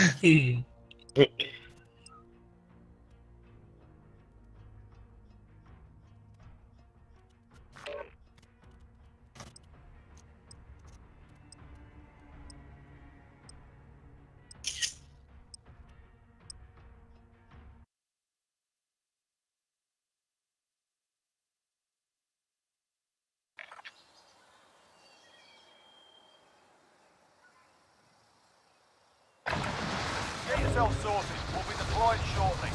Hmm. Get yourself sorted. We'll be deployed shortly.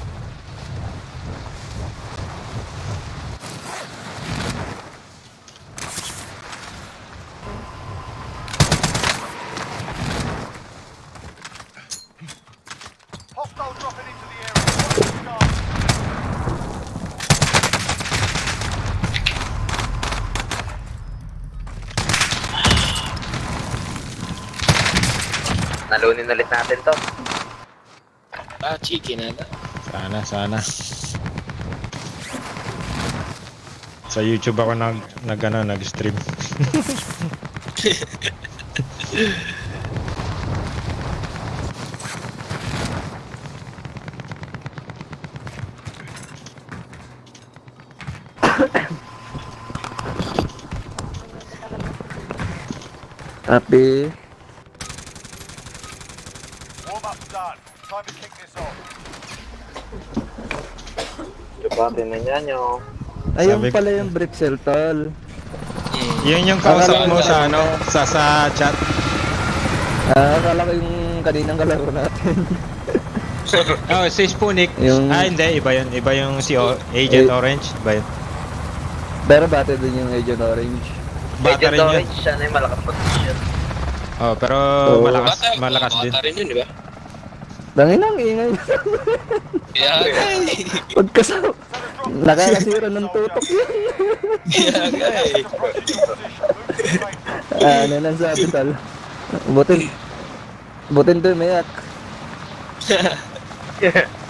Hostile dropping into the area. Start. Nalunin ulit natin to. Ah, chicken na. Sana. Sa YouTube ako nag-stream. Happy. Warm up's done. Time to kick this off. Chupatin na niya nyo. Ayun Sabi- pala yung brick cell, tol. Yun yung kausap mo sa sa chat. Akala ko yung kaninang kalaro natin. Oh, si Spoonik. Yung- Hindi, iba yun. Iba yung si Agent Orange. Iba yun. Pero bate din yung Agent Orange. Bata rin yun. Orange, siya na yung malakas position. Oh, pero Oo. malakas din. Bata rin yun, di ba? Danginang ingay. Kaya guys. Pagkasama. Nakakasira ng tutok yun. Kaya guys. Approaching your position. Move to the main. Ano lang sabi, tol. Butin to mayak.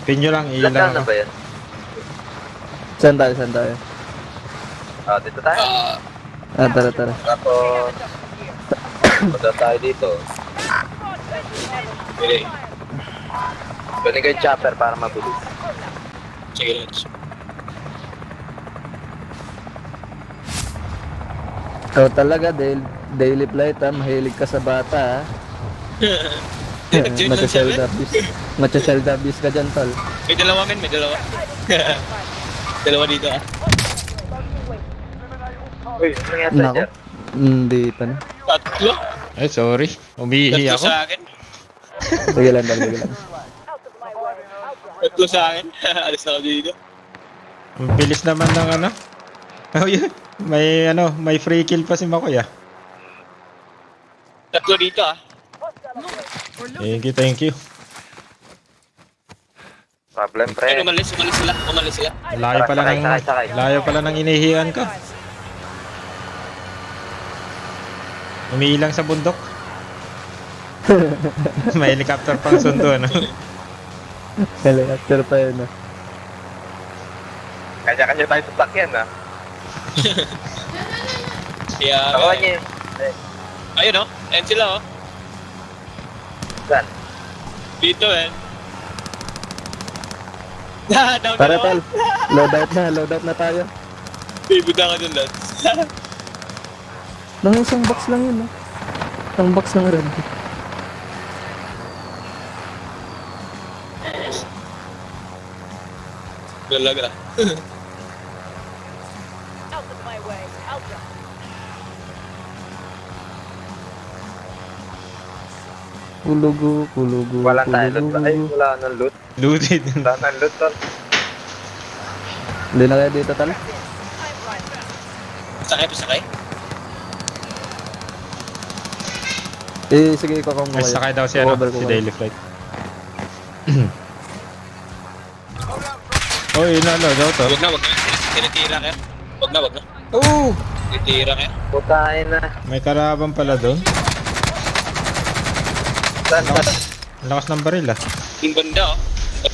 Pinyo lang, iyon Ilan lang na ako. ba yan? Saan tayo? Ah, dito tayo. Tara. Tapos, punta tayo dito. Sige. Kunin ko yung chopper para mabilis. Sige, let's. Ikaw talaga, daily flight ha. Mahilig ka sa bata ha. Nag-join lang siya, men. Macha-child abuse ka dyan, tol. May dalawa, men. May dalawa. Dalawa dito, ah. Uy, ano nangyari Nako. sa'yo? Hindi pa na. Tatlo. Ay, sorry. Umiihi Tatlo ako. sa akin. Sige lang, tol. Sige lang. Tatlo sa akin. Alis na ako dito. Ang bilis naman ng ano. Oh, yun. May free kill pa si Makoy ah. Tatlo dito, ah. Thank you. Problem, Ay, pre. umalis sila. Sakay. Layo pala ng inihian ko. Umiilang sa bundok. May helicopter pang sundo, ano? Helicopter pa yun ha. Kanya-kanya tayo sasakyan, ha? Kaya, Nakuha niya yun. ayun, oh. Ayan sila, oh. Saan? Dito, eh. Down Tara, na tol. Loadout na tayo. Bibuda ka dun, lad. Nang isang box lang yun ha. Isang box ng red. Talaga. Out of my way. Alpha. Kulugu. Wala tayo loot ba? Ay, wala nang loot. Looted. Wala nang loot, tol. Hindi na kaya dito, tol. Pasakay. Sige, ikaw kung Ay, sakay daw si, si Daily Flight. Oh, yun na, daw to. Wag na. Tinitira ka. Wag na. Oh! Tinitira ka. Putahin na. May kalaban pala doon. Saan? Ang lakas ng baril ah. Yung banda, oh.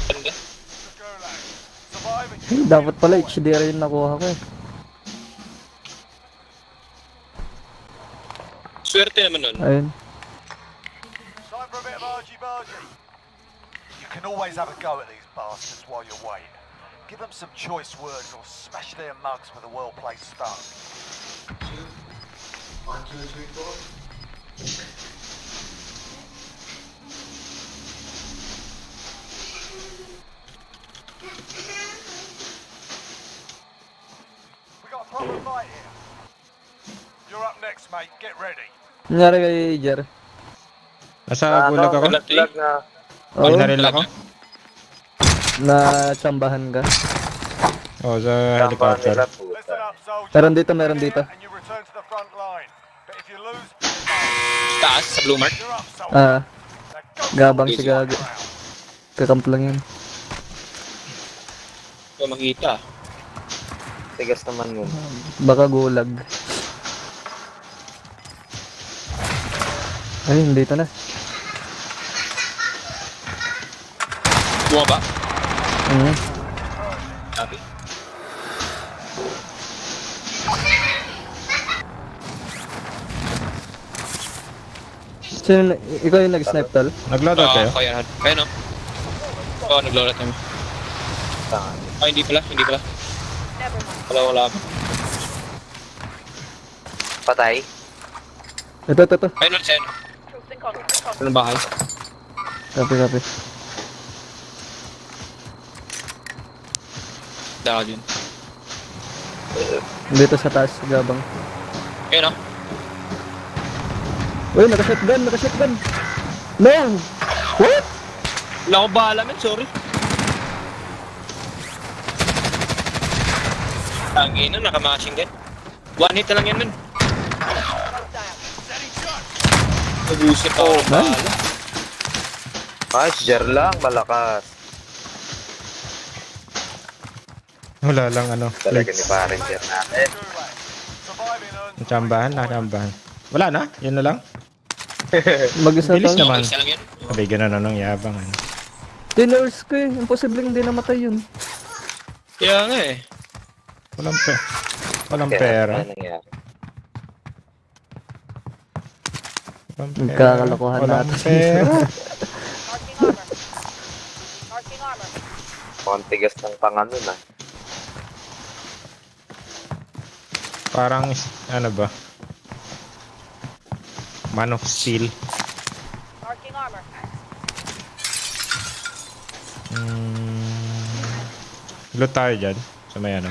Banda. Surviving. Dapat pala HDR yung nakuha ko eh. Swerte naman nun. Ayun. Time for a bit of argy-bargy. You can always have a go at these bastards while you're waiting. Give them some choice words or smash their mugs with a well-placed stone. We got a proper fight here. You're up next, mate. Get ready. Nangyari kay Jer. Nasa gulag ako. Gulag na. Oo, Binaril ako. na-chambahan ka. Oh, sa Tambahan helicopter. nila, puta. Listen up, soldier. Meron dito, meron dito. And you return to the front line. But if you lose, Taas, sa blue mark. you're up, soldier. Ah, Now go gabang for si the Gago. ground. Kakamp lang yun. Ito makita. Tigas naman nun. Baka gulag. Ay, dito na. Bumaba. Mhm. Sabi. Sino, ikaw yung nag-snipe tol? Nag-loadout kayo? Kaya na. Kaya no. Oo, nag-load kami. Tangan. Ah, hindi pala. Hindi pala. Never mind. Wala. Patay. Ito. Ayun ulit sa'yo. Troops in contact. Anong bahay? Copy. Daka dyan. Dito sa taas, gabang. Ayun no. Uy, naka-shotgun! Man! What? Wala akong bahala men, sorry. Tangin na, nakamashing din. One hit na lang yan men. Nag-usip ako ng bahala. Ay, si Jer lang, malakas. Wala lang ano. Talaga ni parang Jer natin. Surviving earns Nachambahan. Wala na? Yun na lang? Mag-isa Bilis tol. naman. Isa lang yan. Sabi ganun anong yabang. Ano. Tiners ko eh. Imposible hindi namatay yun. Kaya nga eh. Walang pera. Ano nangyari? Walang pera. Nagkakalokohan Walang natin. pera. Marking armor. Kontigas ng pangano na. Parang, ano ba? Man of Steel. Marking armor. Loot tayo dyan. Sa may ano.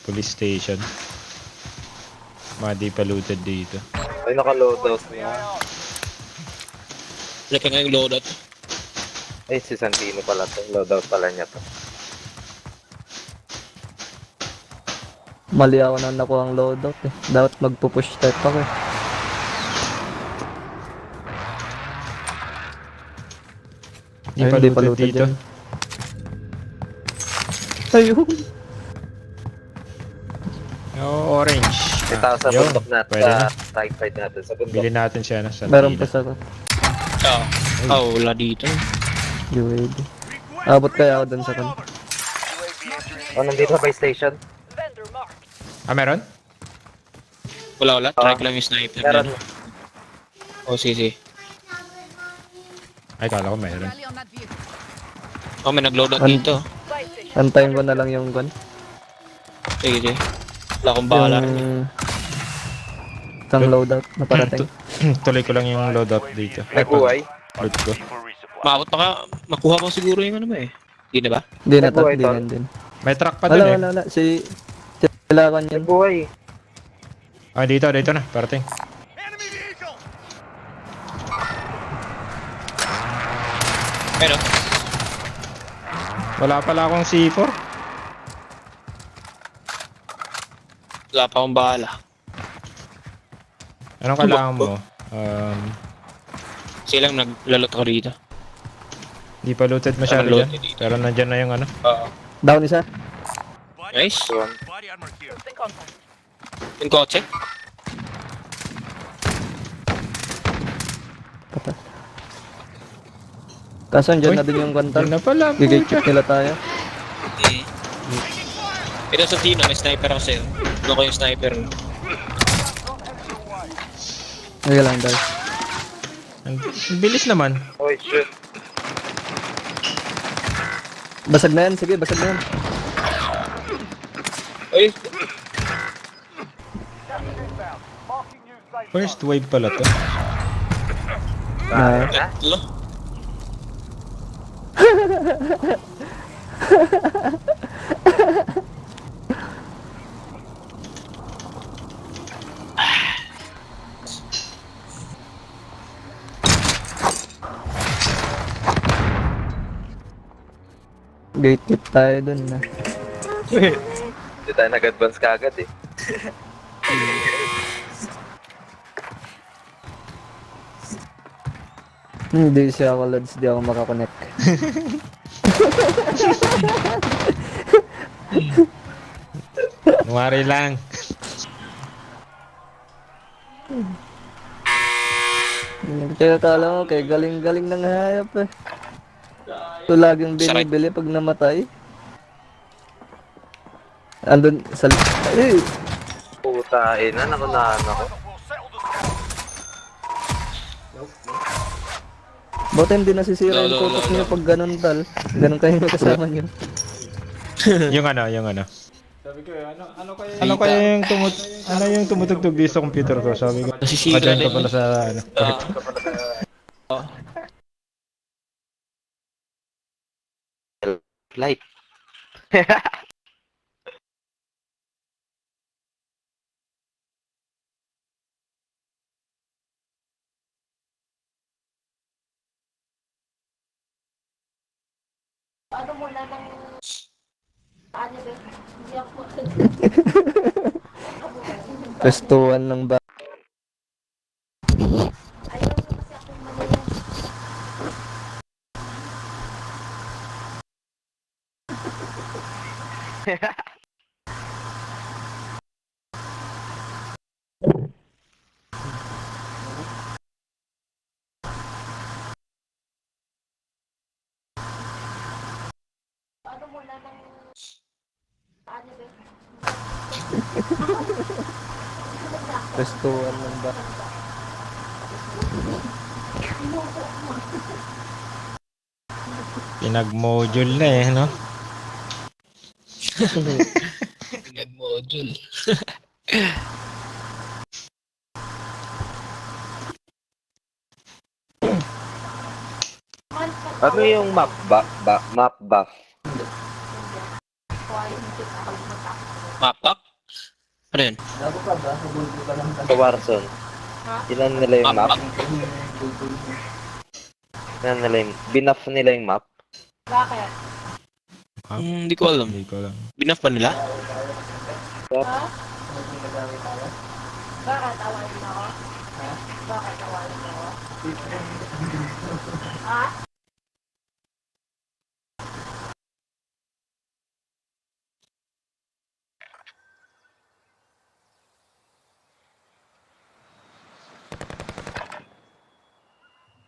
Police station. Mga di pa looted dito. Ay, naka-loadout niya. Laka nga yung loadout. Ay, si Santino pala to. Loadout pala niya to. Mali ako nang nakuha ang loadout eh. Dapat magpo-push start ako eh. Di Ayun, pa di pa looted looted dito. yan. Ayun. Oh, orange. Itaw sa Yun, bundok natin. pwede na. Sa right side natin. Sa bundok. Bili natin siya na sa Meron pa tila. sa Wala dito. UAV. Abot kaya ako dun sa kan. Oh, nandito sa base station. Vendor marked. Ah, meron? Wala. Try ko lang yung sniper. Meron. Oh, sige. Ay, kala ko meron. Oh, may nag-loadout An- dito. Buy station. Antayin ko na lang yung gun. Sige. Wala akong bahala. Yung isang loadout na parating. Tuloy ko lang yung loadout dito. May buhay. Loot ko. Maabot pa ka. Makuha ko siguro yung ano mo eh. Hindi na ba? Hindi na to, Nagbuhay, hindi tol. na din. May truck pa dun eh. Wala. Sila kan May yan. buhay. Ah, dito na. Parating. Ayun oh. Wala pala akong C4. Wala pa akong bahala. Anong kailangan mo? Silang naglalot ako dito. Di pa looted masyado Loaded dyan. dito. Pero nandyan na yung ano. Down isa. Nice. Yun. Troops in contact. Yung kotse. Patas. Kaso andyan Uy, na din yung gun tol. Yun na pala. Gigate pucha. check nila tayo. Ito sa Tino, may sniper ako sa'yo. Doon ko yung sniper. Sige lang, Dal. Ang bilis naman. Oy, shoot. Basag na yan, sige, basag na yan. Ay, First wave pala to. Na, tatlo. gate keep tayo dun na. Hindi tayo nag-advance kagad eh. Hindi siya ako, Lods. Di ako makakonect. Wari lang. Kaya kala ko, kay galing-galing ng hayop eh. Ito laging binibili pag namatay. Andun sa... Ay! Puta, ina, nakunahan ako. Buti hindi nasisira yung No, tutok niyo pag ganun, Tal. Ganun kayo may kasama niyo. Yung ano. Sabi ko, ano kaya yung tumutugtog dito sa computer ko? Sabi ko, Nasisira madyan ka rin. pala sa ano. Light. Pestuhan lang ba? Pestuhan lang ba? Pinag-module na eh, no? Module. Ano yung map buff? Mapak? Ano yun? Sa Warzone. Ilan nila yung map? Ilan nila yung... Binuff nila yung map? Bakit? Hindi ko alam. Hindi ko alam. Binuff pa nila? Bakit awalin ako? Bakit awalin ako? Ha?